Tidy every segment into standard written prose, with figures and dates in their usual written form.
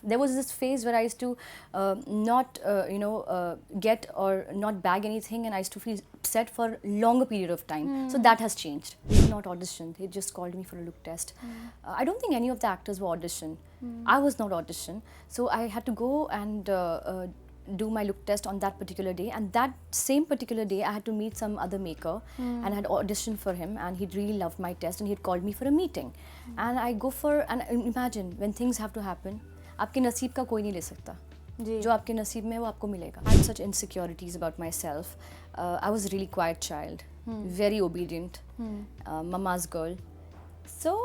there was this phase where I used to not get or not bag anything, and I used to feel upset for longer period of time. So that has changed. They did not audition, they just called me for a look test. I don't think any of the actors were audition. I was not audition, so I had to go and do my look test on that particular day, and that same particular day I had to meet some other maker and I had auditioned for him, and he'd really loved my test and he'd called me for a meeting. And I go for, and imagine when things have to happen, आपके नसीब का कोई नहीं ले सकता, जो आपके नसीब में है वो आपको मिलेगा. I had such insecurities about myself. I was a really quiet child, very obedient, mama's girl. So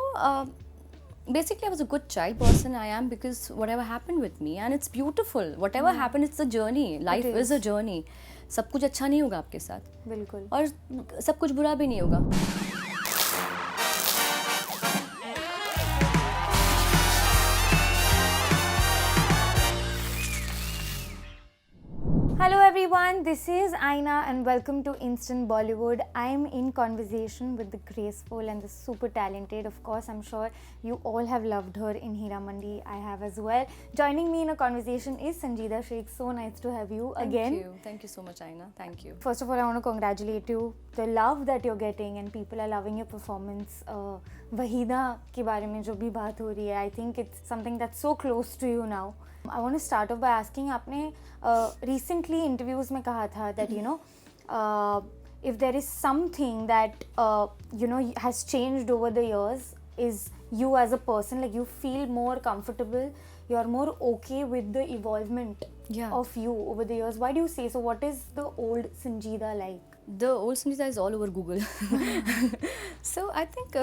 basically I was a good child person. I am, because whatever happened with me, and it's beautiful, whatever happened, it's a journey. Life is a journey. सब कुछ अच्छा नहीं होगा आपके साथ, बिल्कुल, और सब कुछ बुरा भी नहीं होगा. Hello everyone, this is Aina and welcome to Instant Bollywood. I am in conversation with the graceful and the super talented. Of course, I'm sure you all have loved her in Hira Mandi. I have as well. Joining me in a conversation is Sanjeeda Sheikh. So nice to have you again. Thank you so much, Aina. Thank you. First of all, I want to congratulate you. The love that you're getting and people are loving your performance. Waheeda के बारे में जो भी बात हो रही है, I think it's something that's so close to you now. I want to start off by asking, आपने recently interviews में कहा था that if there is something that has changed over the years, is you as a person, like you feel more comfortable, you're more okay with the evolvement of you over the years. Why do you say so? What is the old Sanjeeda like? The old Sanjeeda is all over Google. So I think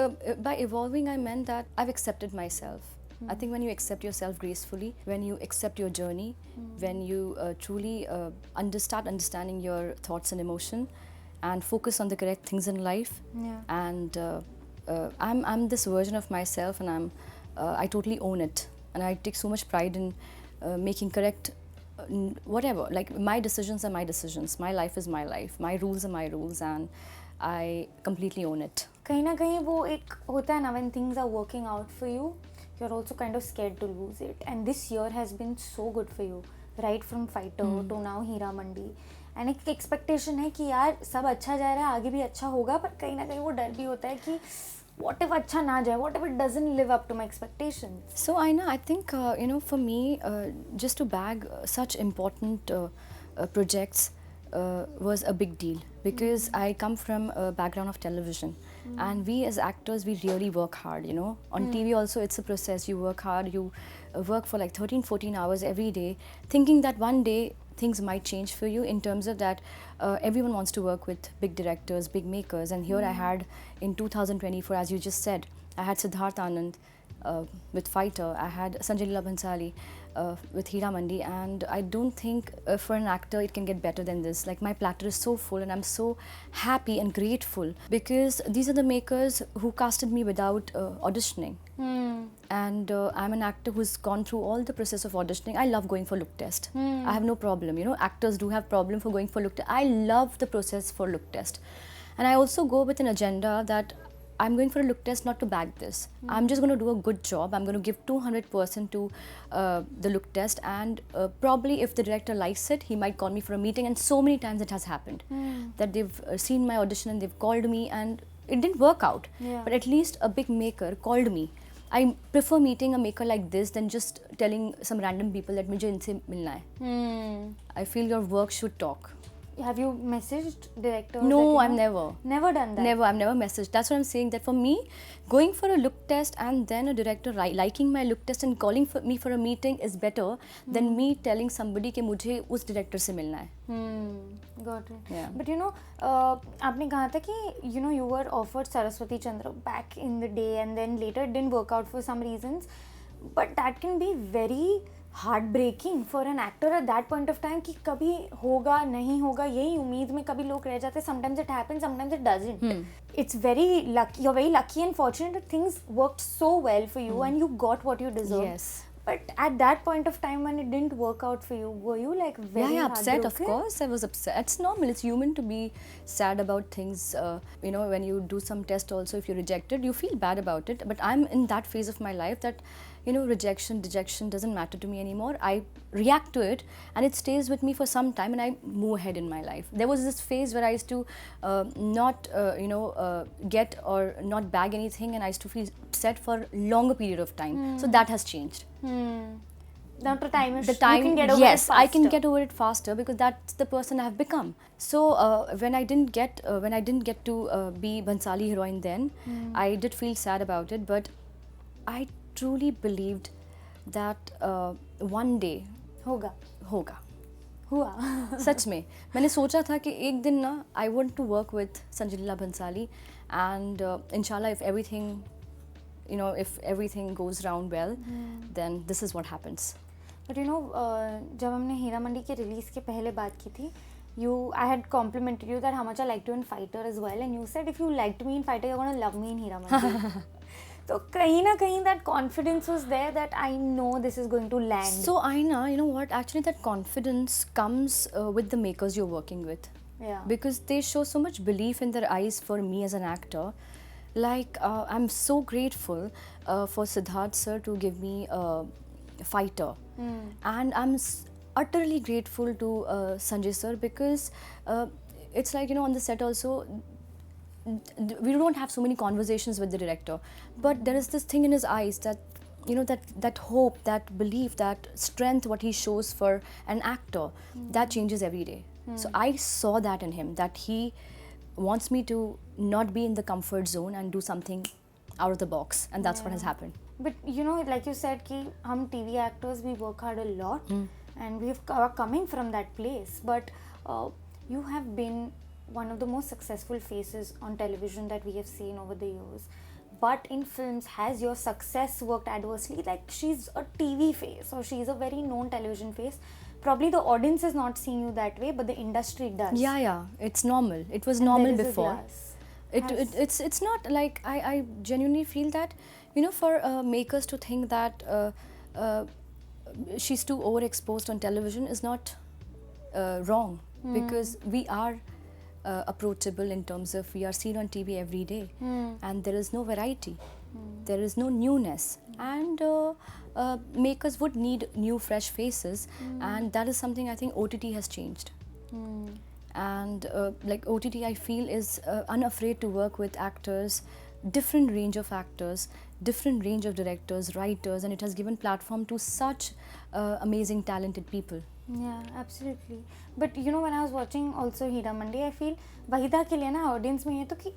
by evolving I meant that I've accepted myself. I think when you accept yourself gracefully, when you accept your journey, when you truly start understanding your thoughts and emotion and focus on the correct things in life, and I'm this version of myself, and I totally own it, and I take so much pride in making correct whatever, like my decisions are my decisions, my life is my life, my rules are my rules, and I completely own it. कहीं ना कहीं वो एक होता है ना, when things are working out for you, you're also kind of scared to lose it. And this year has been so good for you, right from Fighter to now Hira Mandi. And एक expectation है कि यार सब अच्छा जा रहा है, आगे भी अच्छा होगा, पर कहीं ना कहीं वो डर भी होता है कि what if अच्छा ना जाए, what if it doesn't live up to my expectations. So Aina, I think for me, just to bag such important projects was a big deal, because I come from a background of television, and we as actors, we really work hard, on TV also it's a process. You work hard, you work for like 13-14 hours every day, thinking that one day things might change for you, in terms of that everyone wants to work with big directors, big makers, and here I had in 2024, as you just said, I had Siddharth Anand with Fighter, I had Sanjay Leela Bhansali with Hira Mandi, and I don't think for an actor it can get better than this. Like, my platter is so full, and I'm so happy and grateful, because these are the makers who casted me without auditioning. And I'm an actor who's gone through all the process of auditioning. I love going for look test. I have no problem. Actors do have problem for going for look test. I love the process for look test. And I also go with an agenda that I'm going for a look test not to bag this. I'm just going to do a good job. I'm going to give 200% to the look test, and probably if the director likes it, he might call me for a meeting. And so many times it has happened that they've seen my audition and they've called me, and it didn't work out. But at least a big maker called me. I prefer meeting a maker like this than just telling some random people that मुझे इनसे मिलना है. I feel your work should talk. Have you messaged directors? No, I've never. Never done that? Never, I've never messaged. That's what I'm saying, that for me, going for a look test and then a director liking my look test and calling for me for a meeting is better than me telling somebody कि मुझे उस director से मिलना है. Got it. Yeah. But आपने कहा था कि you were offered Saraswati Chandra back in the day, and then later it didn't work out for some reasons. But that can be very heartbreaking for an actor at that point of time, कि कभी होगा नहीं होगा यही उम्मीद में कभी लोग रह जाते. Sometimes it happens, sometimes it doesn't. It's very lucky. You're very lucky and fortunate that things worked so well for you and you got what you deserved. Yes. But at that point of time when it didn't work out for you, were you like very upset? Of heartbroken? course I was upset. It's normal, it's human to be sad about things. When you do some test also, if you're rejected, you feel bad about it. But I'm in that phase of my life that you know, rejection, dejection doesn't matter to me anymore. I react to it and it stays with me for some time and I move ahead in my life. There was this phase where I used to not, get or not bag anything, and I used to feel upset for longer period of time. So that has changed. Now the time is The time, you can get over yes, it I can faster. get over it faster because that's the person I have become. So when I didn't get to be Bhansali heroine then, I did feel sad about it. But I truly believed that one day होगा होगा. हुआ सच में मैंने सोचा था कि एक दिन ना I want to work with Sanjay Leela Bhansali, and inshallah if everything goes round well, then this is what happens. But you know जब हमने हीरा मंडी के रिलीज़ के पहले बात की थी, I had complimented you that how much I liked you in Fighter as well, and you said if you liked me in Fighter you're gonna love me in Heera Mandi. तो कहीं ना कहीं that confidence was there that I know this is going to land. So Aina, you know what, actually that confidence comes with the makers you're working with. Yeah. Because they show so much belief in their eyes for me as an actor. Like I'm so grateful for Siddharth sir to give me Fighter, and I'm utterly grateful to Sanjay sir because it's like, you know, on the set also we don't have so many conversations with the director, but there is this thing in his eyes that, you know, that hope, that belief, that strength what he shows for an actor, that changes every day. So I saw that in him, that he wants me to not be in the comfort zone and do something out of the box, and that's what has happened. But you know, like you said कि हम TV actors we work hard a lot, and we are coming from that place, but you have been one of the most successful faces on television that we have seen over the years. But in films, has your success worked adversely? Like, she's a TV face or she's a very known television face. Probably the audience is not seeing you that way, but the industry does. Yeah, it's normal. It was And normal there is a before. glass. It's not like I genuinely feel that, you know, for makers to think that she's too overexposed on television is not wrong, because we are approachable in terms of we are seen on TV every day, and there is no variety, there is no newness, and makers would need new fresh faces, and that is something I think OTT has changed. And like OTT I feel is unafraid to work with actors, different range of actors, different range of directors, writers, and it has given platform to such amazing talented people. Yeah, absolutely. But you know, when I was watching also Hira Mandi, I feel Waheeda के लिए ना audience में ये तो कि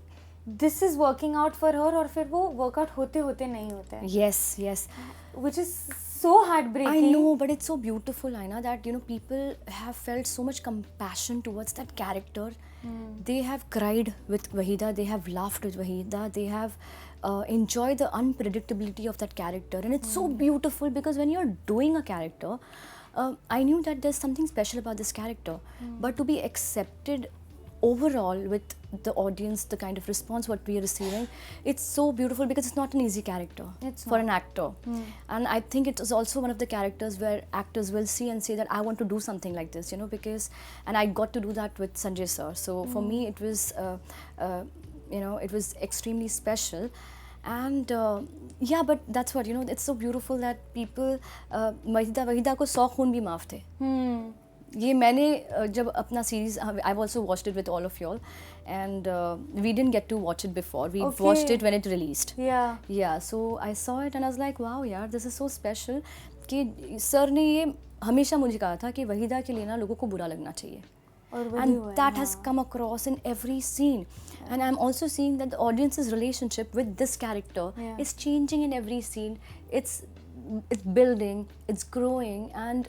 this is working out for her, और फिर वो workout होते होते नहीं होता है. Yes. Which is so heartbreaking. I know, but it's so beautiful, Aina, that, you know, people have felt so much compassion towards that character. They have cried with Wahida, they have laughed with Wahida, they have enjoyed the unpredictability of that character, and it's so beautiful because when you're doing a character, I knew that there's something special about this character, but to be accepted overall with the audience, the kind of response what we are receiving, it's so beautiful because it's not an easy character for an actor. And I think it is also one of the characters where actors will see and say that I want to do something like this, you know, because, and I got to do that with Sanjay sir. So for me it was, you know, it was extremely special. And yeah, but that's what, you know, it's so beautiful that people, Waheeda को 100 खून भी माफ थे. ये मैंने जब अपना series, I've also watched it with all of y'all, and we didn't get to watch it before. We watched it when it released. Yeah, so I saw it and I was like, wow, यार, this is so special कि sir ने ये हमेशा मुझे कहा था कि वहीदा के लिए ना लोगों को बुरा लगना चाहिए. And that has come across in every scene. And I'm also seeing that the audience's relationship with this character is changing in every scene. It's building, it's growing, and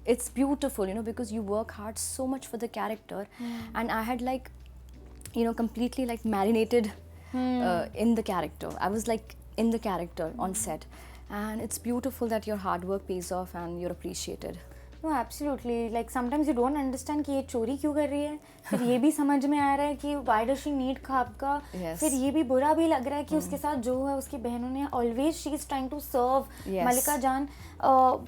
it's beautiful, you know, because you work hard so much for the character. And I had, like, you know, completely like marinated in the character. I was like in the character on set, and it's beautiful that your hard work pays off and you're appreciated. No, absolutely. Like sometimes you don't understand कि ये चोरी क्यों कर रही है, फिर ये भी समझ में आ रहा है कि why does she need ख्वाब का, Yes. फिर ये भी बुरा भी लग रहा है कि उसके साथ जो है उसकी बहनों ने always she is trying to serve Yes. Malika Jaan.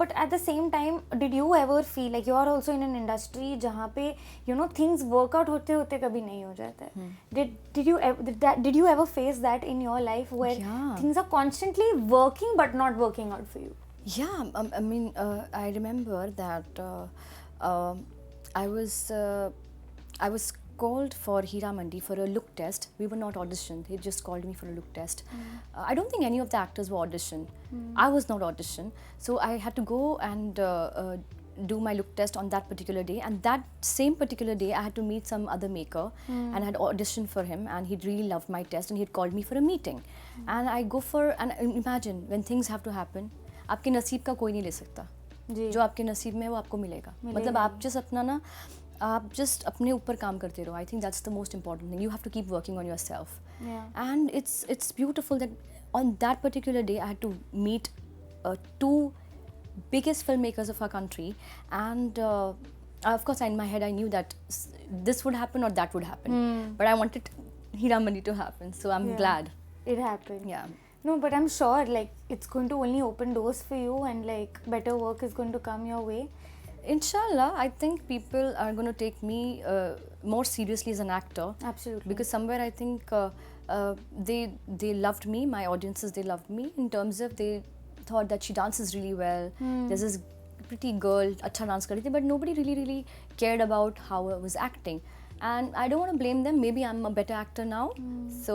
But at the same time, did you ever feel like you are also in an industry जहाँ पे you know things work out होते होते कभी नहीं हो जाता है? Did you ever face that in your life where Yeah. things are constantly working but not working out for you? Yeah, I mean, I remember that I was called for Hira Mandi for a look test. We were not auditioned. They just called me for a look test. I don't think any of the actors were auditioned. I was not auditioned, so I had to go and do my look test on that particular day. And that same particular day, I had to meet some other maker, and I had auditioned for him. And he really loved my test, and he had called me for a meeting. And I go for, and imagine when things have to happen. आपके नसीब का कोई नहीं ले सकता, जी. जो आपके नसीब में है वो आपको मिलेगा. मतलब आप जस्ट अपना ना, आप जस्ट अपने ऊपर काम करते रहो. I think that's the most important thing. You have to keep working on yourself. And it's beautiful that on that particular day I had to meet two biggest filmmakers of our country, and of course in my head I knew that this would happen or that would happen, but I wanted Hira Mandi to happen, so I'm glad It happened. yeah. No, but I'm sure like it's going to only open doors for you and like better work is going to come your way. Inshallah, I think people are going to take me more seriously as an actor. Absolutely. Because somewhere I think they loved me, my audiences, they loved me in terms of they thought that she dances really well. There's this pretty girl, अच्छा dance कर रही थी, but nobody really cared about how I was acting. And I don't want to blame them. Maybe I'm a better actor now, so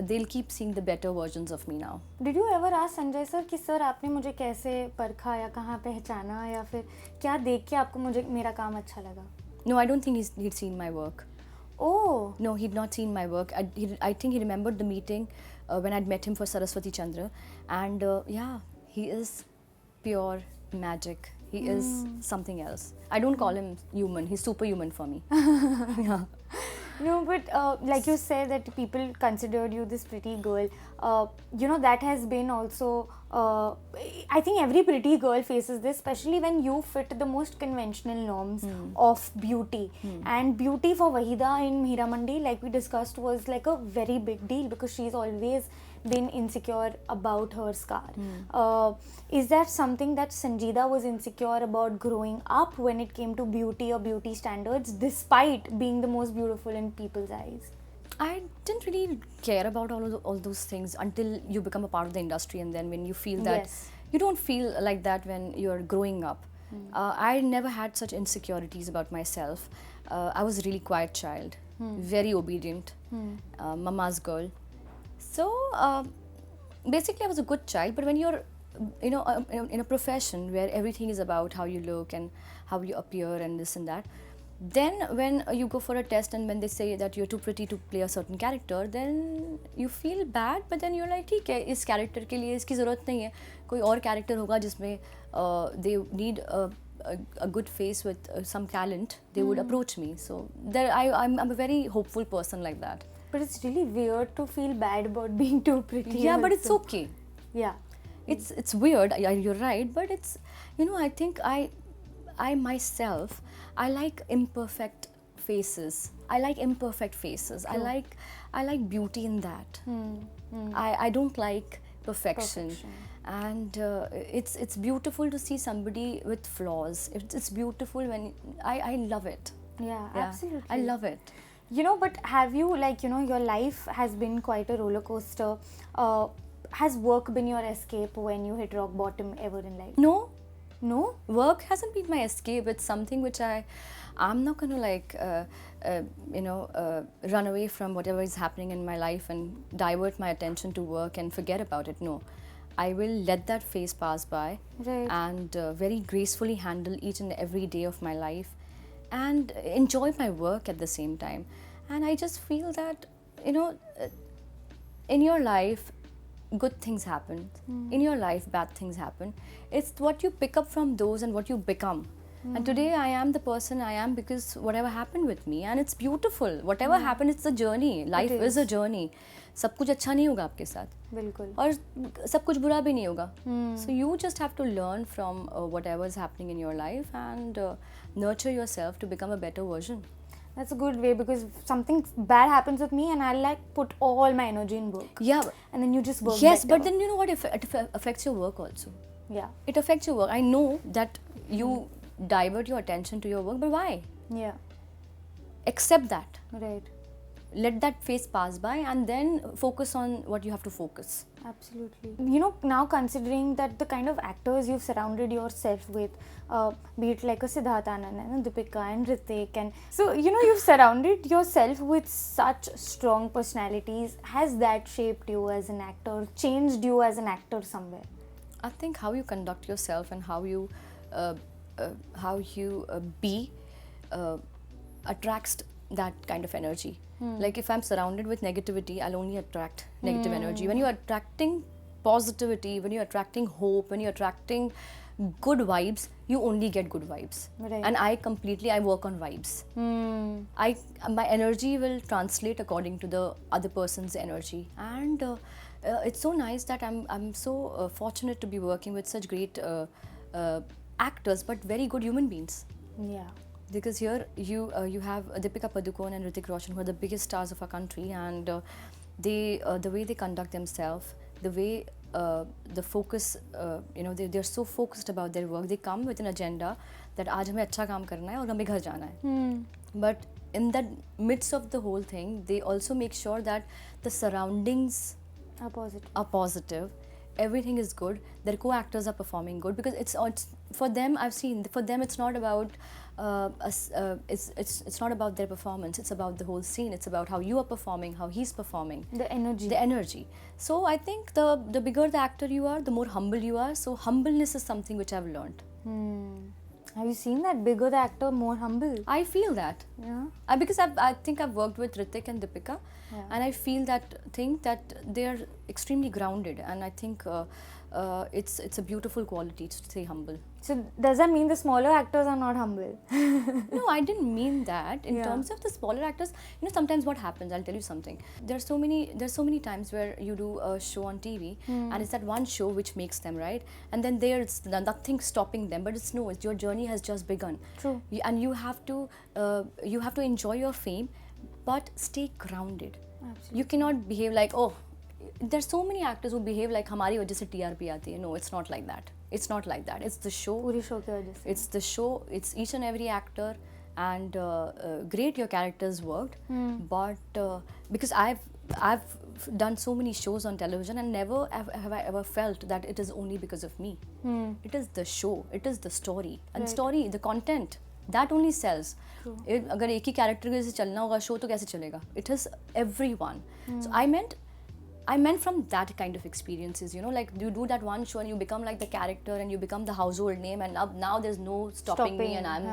they'll keep seeing the better versions of me now. Did you ever ask Sanjay sir कि sir आपने मुझे कैसे परखा या कहाँ पहचाना या फिर क्या देख के आपको मुझे मेरा काम अच्छा लगा? No, I don't think he'd seen my work. Oh. No, he'd not seen my work. I think he remembered the meeting when I'd met him for Saraswati Chandra, and yeah, he is pure magic. He is something else. I don't call him human. He's superhuman for me. Yeah. No, but like you said that people considered you this pretty girl. You know that has been also. I think every pretty girl faces this, especially when you fit the most conventional norms of beauty. And beauty for Wahida in Hira Mandi, like we discussed, was like a very big deal because she's always been insecure about her scar. Is that something that Sanjeeda was insecure about growing up when it came to beauty or beauty standards, despite being the most beautiful in people's eyes? I didn't really care about all those things until you become a part of the industry, and then when you feel that you don't feel like that when you're growing up. I never had such insecurities about myself. I was a really quiet child, very obedient, mama's girl. So basically I was a good child, but when you're in a profession where everything is about how you look and how you appear and this and that, then when you go for a test and when they say that you're too pretty to play a certain character, then you feel bad, but then you're like, ठीक है, इस character के लिए इसकी ज़रूरत नहीं है, कोई और character होगा जिसमें they need a good face with some talent, they would approach me. So there I'm a very hopeful person like that. But it's really weird to feel bad about being too pretty. Yeah, but it's also. okay. Yeah. It's weird. You're right, but it's, I think I myself, I like imperfect faces. I like imperfect faces. I like beauty in that. I don't like perfection. And it's beautiful to see somebody with flaws. It's beautiful when I love it. Yeah, absolutely. I love it. But have you, your life has been quite a roller coaster. Has work been your escape when you hit rock bottom ever in life? No. No? Work hasn't been my escape. It's something which I'm not going to run away from whatever is happening in my life and divert my attention to work and forget about it. No. I will let that phase pass by and very gracefully handle each and every day of my life and enjoy my work at the same time. And I just feel that, in your life, good things happen. In your life, bad things happen. It's what you pick up from those and what you become. And today I am the person I am because whatever happened with me, and it's beautiful. Whatever happened, it's a journey. Life is a journey. सब कुछ अच्छा नहीं होगा आपके साथ, बिल्कुल. और सब कुछ बुरा भी नहीं होगा. So you just have to learn from whatever is happening in your life and nurture yourself to become a better version. That's a good way, because something bad happens with me and I'll like put all my energy in work. Yeah. And then you just work Yes, better. but then you know what? It affects your work also. Yeah. It affects your work. I know that you divert your attention to your work, but why? Yeah. Accept that. Right. Let that phase pass by and then focus on what you have to focus. Absolutely. You know, now considering that the kind of actors you've surrounded yourself with, be it like a Siddharth Anand and Deepika and Hrithik, and so you know you've surrounded yourself with such strong personalities. Has that shaped you as an actor, changed you as an actor somewhere? I think how you conduct yourself and how you be attracts that kind of energy. Like if I'm surrounded with negativity, I'll only attract negative energy. When you're attracting positivity, when you're attracting hope, when you're attracting good vibes, you only get good vibes. Right. And I work on vibes. My energy will translate according to the other person's energy, and it's so nice that I'm so fortunate to be working with such great actors, but very good human beings. Yeah. Because here you have Deepika Padukone and Hrithik Roshan, who are the biggest stars of our country, and the way they conduct themselves, the way the focus, they're so focused about their work. They come with an agenda that आज हमें अच्छा काम करना है और हमें घर जाना है. But in the midst of the whole thing, they also make sure that the surroundings are positive. Everything is good. Their co-actors are performing good, because it's for them. I've seen for them it's not about it's not about their performance. It's about the whole scene. It's about how you are performing, how he's performing. The energy. The energy. So I think the bigger the actor you are, the more humble you are. So humbleness is something which I've learned. Have you seen that? Bigger the actor, more humble. I feel that. Yeah. Because I think I've worked with Hrithik and Deepika, and I feel that they're extremely grounded, and I think it's a beautiful quality to stay humble. So does that mean the smaller actors are not humble? No, I didn't mean that. In Yeah. terms of the smaller actors, sometimes what happens, I'll tell you something. There's so many times where you do a show on TV, and it's that one show which makes them, right? And then there's nothing stopping them, but it's your journey has just begun. True. And you have to enjoy your fame, but stay grounded. Absolutely. You cannot behave like, oh, there's so many actors who behave like हमारी वजह से TRP आती है. No, it's not like that. It's not like that. It's the show. पूरी show की वजह से. It's the show. It's each and every actor, and great your characters worked. But because I've done so many shows on television, and never have I ever felt that it is only because of me. It is the show. It is the story, and story, the content. That only sells. अगर एक ही character के जैसे चलना होगा show तो कैसे चलेगा? It is everyone. So I meant from that kind of experiences, like you do that one show and you become like the character and you become the household name, and now there's no stopping me, and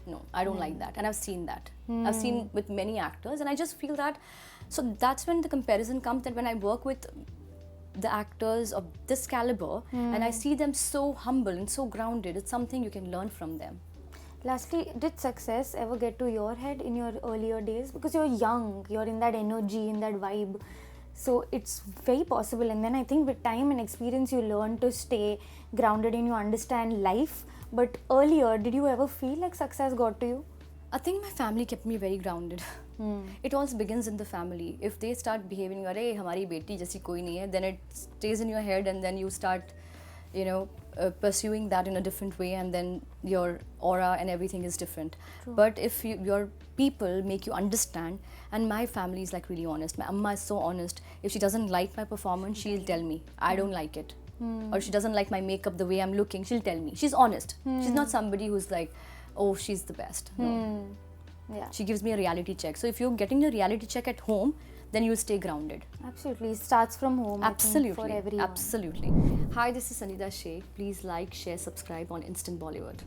no, I don't like that, and I've seen that. I've seen with many actors, and I just feel that. So that's when the comparison comes, that when I work with the actors of this caliber and I see them so humble and so grounded, it's something you can learn from them. Lastly, did success ever get to your head in your earlier days? Because you're young, you're in that energy, in that vibe. So it's very possible, and then I think with time and experience you learn to stay grounded and you understand life. But earlier, did you ever feel like success got to you? I think my family kept me very grounded. It all begins in the family. If they start behaving, "Arey, hamari beti jaisi koi nahi hai," then it stays in your head, and then you start, pursuing that in a different way, and then your aura and everything is different. True. But if your people make you understand, and my family is like really honest. My amma is so honest. If she doesn't like my performance, she'll tell me, I don't like it. Or she doesn't like my makeup, the way I'm looking, she'll tell me. She's honest. She's not somebody who's like, oh, she's the best. No. Yeah. She gives me a reality check. So if you're getting your reality check at home, then you'll stay grounded. Absolutely. It starts from home. Absolutely. I think, for everyone. Absolutely. Hi, this is Sanida Sheikh. Please like, share, subscribe on Instant Bollywood.